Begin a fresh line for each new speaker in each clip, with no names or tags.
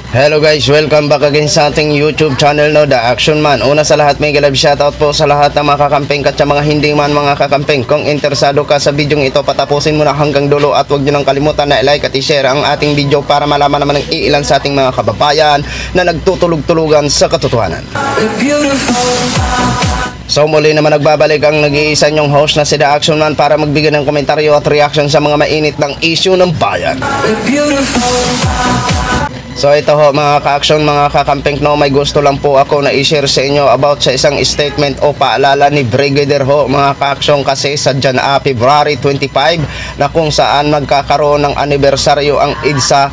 Hello guys, welcome back again sa ating YouTube channel, no, The Action Man. Una sa lahat, may galab shoutout po sa lahat ng mga kakamping at sa mga hindi man mga kakamping. Kung interesado ka sa video ito, patapusin mo na hanggang dulo at huwag nyo nang kalimutan na i-like at i-share ang ating video para malaman naman ng iilan sa ating mga kababayan na nagtutulog-tulugan sa katotohanan. So muli naman nagbabalik ang nag-iisa nyong host na si The Action Man para magbigay ng komentaryo at reaction sa mga mainit ng issue ng bayan. So ito ho mga ka-action, mga kakamping, no, may gusto lang po ako na i-share sa inyo about sa isang statement o paalala ni Brigadier ho mga ka-action kasi sa February 25 na kung saan nagkakaroon ng anibersaryo ang EDSA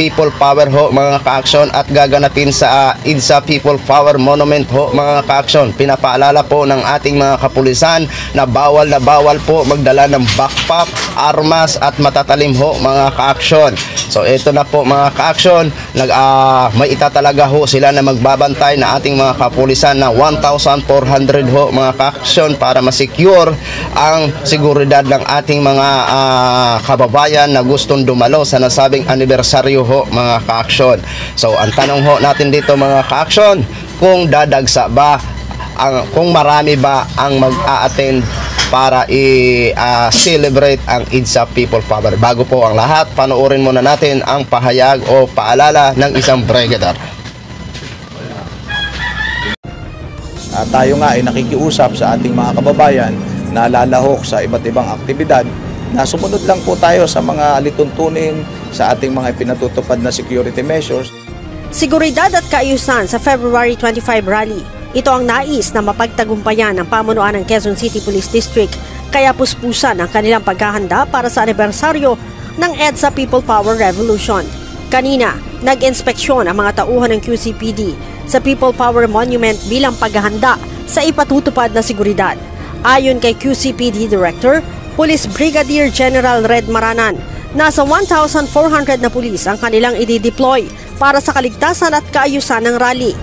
People Power ho mga ka-action at gaganapin sa EDSA People Power Monument ho mga ka-action. Pinapaalala po ng ating mga kapulisan na bawal po magdala ng backpack, armas at matatalim ho mga ka-action. So ito na po mga ka-action, may itatalaga ho sila na magbabantay na ating mga kapulisan na 1,400 ho mga ka-action para ma-secure ang seguridad ng ating mga kababayan na gustong dumalo sa nasabing anibersaryo ho mga ka-action. So ang tanong ho natin dito mga ka-action, kung dadagsa ba kung marami ba ang mag-a-attend para i-celebrate ang EDSA People Power. Bago po ang lahat, panoorin muna natin ang pahayag o paalala ng isang brigadier.
Tayo nga ay nakikiusap sa ating mga kababayan na lalahok sa iba't ibang aktibidad na sumunod lang po tayo sa mga alituntunin sa ating mga ipinatutupad na security measures.
Seguridad at kaayusan sa February 25 rally. Ito ang nais na mapagtagumpayan ng pamunuan ng Quezon City Police District, kaya puspusan ang kanilang paghahanda para sa anibersaryo ng EDSA People Power Revolution. Kanina, nag-inspeksyon ang mga tauhan ng QCPD sa People Power Monument bilang paghahanda sa ipatutupad na seguridad. Ayon kay QCPD Director, Police Brigadier General Red Maranan, nasa 1,400 na pulis ang kanilang i-deploy para sa kaligtasan at kaayusan ng rally.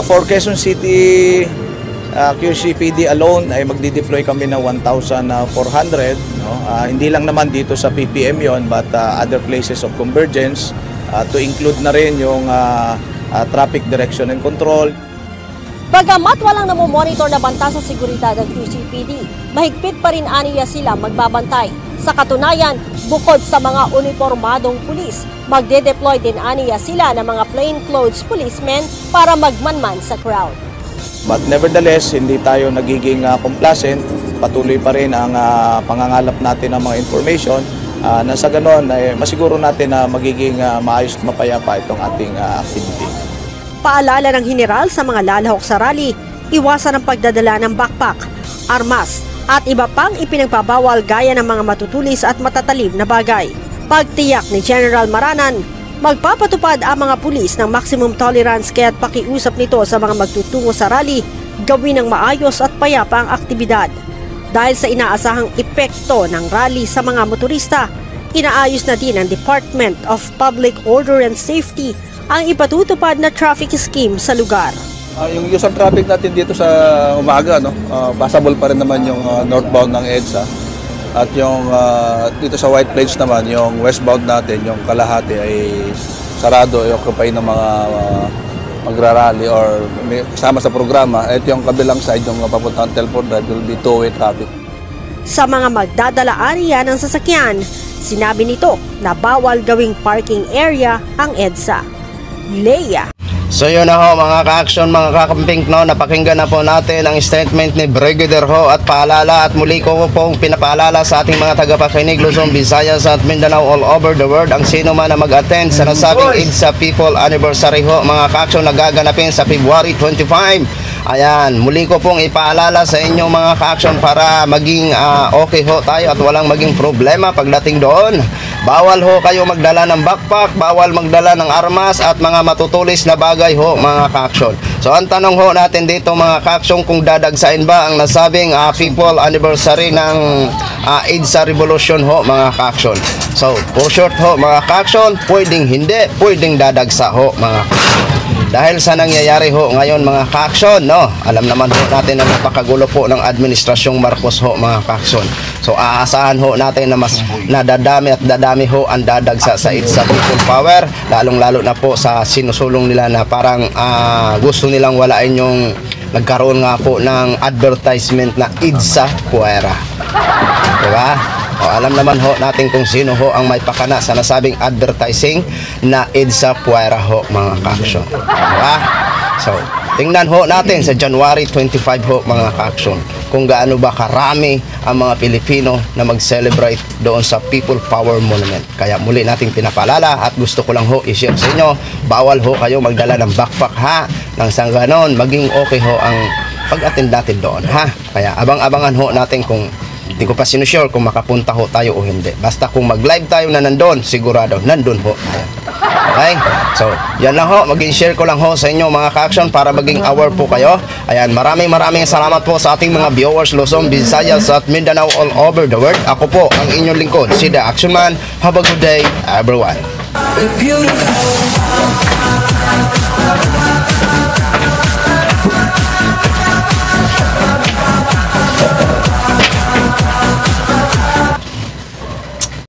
For Quezon City QCPD alone ay magdi-deploy kami ng 1,400. No? Hindi lang naman dito sa PPM yon, but other places of convergence to include na rin yung traffic direction and control.
Bagamat walang namomonitor na banta sa seguridad ng QCPD, mahigpit pa rin aniya sila magbabantay. Sa katunayan, bukod sa mga uniformadong pulis, magde-deploy din aniya sila ng mga plainclothes policemen para magmanman sa crowd.
But nevertheless, hindi tayo nagiging complacent. Patuloy pa rin ang pangangalap natin ng mga information na sa ganon ay masiguro natin na magiging maayos at mapayapa itong ating activity.
Paalala ng General sa mga lalahok sa rally, iwasan ang pagdadala ng backpack, armas, at iba pang ipinagbabawal gaya ng mga matutulis at matatalim na bagay. Pagtiyak ni General Maranan, magpapatupad ang mga pulis ng maximum tolerance kaya't pakiusap nito sa mga magtutungo sa rally, gawin ng maayos at payapa ang aktibidad. Dahil sa inaasahang epekto ng rally sa mga motorista, inaayos na din ng Department of Public Order and Safety ang ipatutupad na traffic scheme sa lugar.
Yung user traffic natin dito sa umaga, no, passable pa rin naman yung northbound ng EDSA. At yung dito sa White Plains naman, yung westbound natin, yung kalahati ay sarado, i-occupy ng mga magrarally or kasama sa programa. At yung kabilang side, yung papuntang Telford Drive, will be two-way traffic.
Sa mga magdadala area ng sasakyan, sinabi nito na bawal gawing parking area ang EDSA. Leia.
So yun na ho mga ka-action, mga kakamping, no, napakinggan na po natin ang statement ni Brigadier ho at paalala, at muli ko pong pinapaalala sa ating mga tagapakinig Luzon, Visayas at Mindanao all over the world, ang sino man na mag-attend sa nasabing EDSA People Anniversary ho mga ka-action na gaganapin sa February 25. Ayan, muli ko pong ipaalala sa inyo mga ka-action para maging okay ho tayo at walang maging problema pagdating doon. Bawal ho kayo magdala ng backpack, bawal magdala ng armas at mga matutulis na bagay ho mga ka-action. So ang tanong ho natin dito mga ka-action, kung dadagsain ba ang nasabing People Anniversary ng EDSA Revolution ho mga ka-action. So for short ho mga ka-action, pwedeng hindi, pwedeng dadagsa ho mga ka-action. dahil sa nangyayari ho ngayon mga ka-aksyon, no? Alam naman ho natin na napakagulo po ng administrasyong Marcos ho mga ka-aksyon. So aasahan ho natin na mas nadadami at dadami ho ang dadagsa sa EDSA People Power, lalong-lalo na po sa sinusulong nila na parang gusto nilang walain yung nagkaroon nga po ng advertisement na EDSA Puwera. Diba? O, alam naman ho natin kung sino ho ang may pakana sa nasabing advertising na EDSA Puwera ho mga ka-aksyon. Diba? So, tingnan ho natin sa January 25 ho mga ka-aksyon kung gaano ba karami ang mga Pilipino na mag-celebrate doon sa People Power Monument. Kaya muli nating pinapaalala at gusto ko lang ho i-share sa inyo, bawal ho kayo magdala ng backpack ha, nang sa ganon maging okay ho ang pag-attend natin doon ha. Kaya abang-abangan ho natin kung hindi ko pa sinusure kung makapunta ho tayo o hindi. Basta kung mag-live tayo na nandun, sigurado nandun ho tayo. Okay? So, yan lang ho. Mag-share ko lang ho sa inyo mga ka-action para maging aware po kayo. Ayan, maraming salamat po sa ating mga viewers Luzon, Visayas at Mindanao all over the world. Ako po ang inyong lingkod, si The Action Man. Have a good day, everyone.
Beautiful.